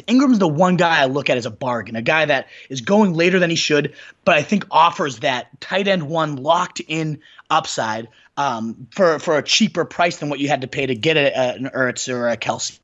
Ingram's the one guy I look at as a bargain, a guy that is going later than he should, but I think offers that tight end one locked in upside for a cheaper price than what you had to pay to get an Ertz or a Kelsey.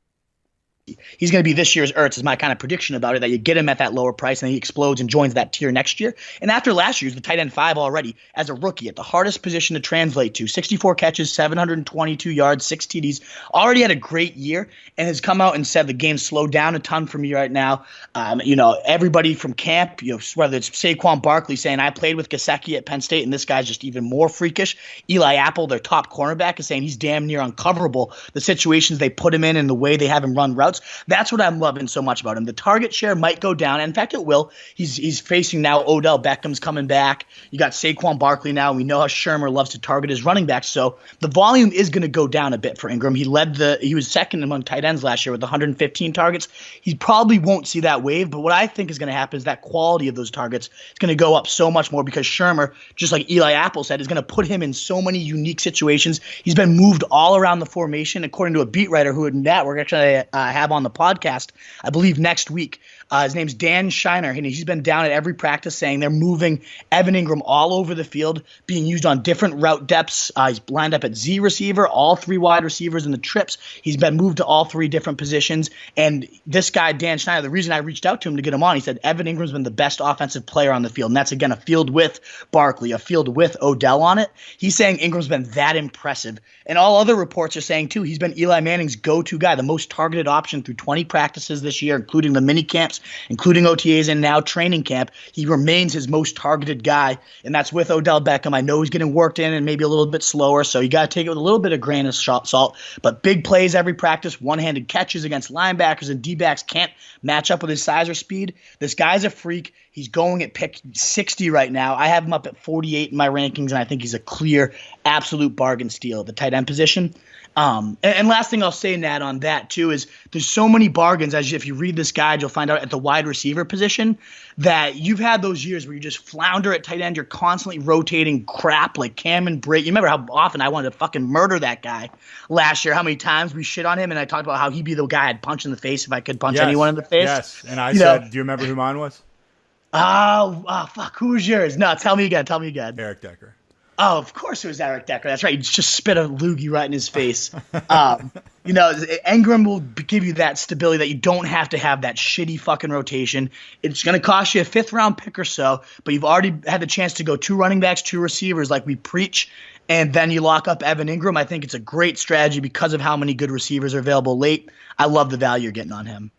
He's going to be this year's Ertz is my kind of prediction about it, that you get him at that lower price and then he explodes and joins that tier next year. And after last year's the tight end 5 already as a rookie at the hardest position to translate to, 64 catches, 722 yards, 6 TDs, already had a great year and has come out and said the game slowed down a ton for me right now. Everybody from camp, whether it's Saquon Barkley saying I played with Gesicki at Penn State and this guy's just even more freakish. Eli Apple, their top cornerback, is saying he's damn near uncoverable. The situations they put him in and the way they have him run routes. That's what I'm loving so much about him. The target share might go down. In fact, it will. He's facing now Odell Beckham's coming back. You got Saquon Barkley now. We know how Shermer loves to target his running backs. So the volume is going to go down a bit for Engram. He was second among tight ends last year with 115 targets. He probably won't see that wave, but what I think is going to happen is that quality of those targets is going to go up so much more because Shermer, just like Eli Apple said, is going to put him in so many unique situations. He's been moved all around the formation, according to a beat writer who in that we're actually have on the podcast, I believe next week. His name's Dan Shiner, and he's been down at every practice saying they're moving Evan Engram all over the field, being used on different route depths. He's lined up at Z receiver, all 3 wide receivers in the trips. He's been moved to all 3 different positions. And this guy, Dan Schneider, the reason I reached out to him to get him on, he said Evan Ingram's been the best offensive player on the field. And that's, again, a field with Barkley, a field with Odell on it. He's saying Ingram's been that impressive. And all other reports are saying, too, he's been Eli Manning's go-to guy, the most targeted option through 20 practices this year, including the mini camps, including OTAs and now training camp. He remains his most targeted guy, and that's with Odell Beckham. I know he's getting worked in and maybe a little bit slower, so you got to take it with a little bit of grain of salt. But big plays every practice, one-handed catches against linebackers and D-backs can't match up with his size or speed. This guy's a freak. He's going at pick 60 right now. I have him up at 48 in my rankings, and I think he's a clear, absolute bargain steal at the tight end position. And last thing I'll say, Nat, on that too is there's so many bargains. If you read this guide, you'll find out at the wide receiver position that you've had those years where you just flounder at tight end. You're constantly rotating crap like Cam and Brake. You remember how often I wanted to fucking murder that guy last year, how many times we shit on him, and I talked about how he'd be the guy I'd punch in the face if I could punch anyone in the face. Yes, and I said, do you remember who mine was? Fuck, who was yours? No, tell me again. Eric Decker. Oh, of course it was Eric Decker. That's right. He just spit a loogie right in his face. Engram will give you that stability that you don't have to have that shitty fucking rotation. It's going to cost you a 5th-round pick or so, but you've already had the chance to go 2 running backs, 2 receivers like we preach, and then you lock up Evan Engram. I think it's a great strategy because of how many good receivers are available late. I love the value you're getting on him.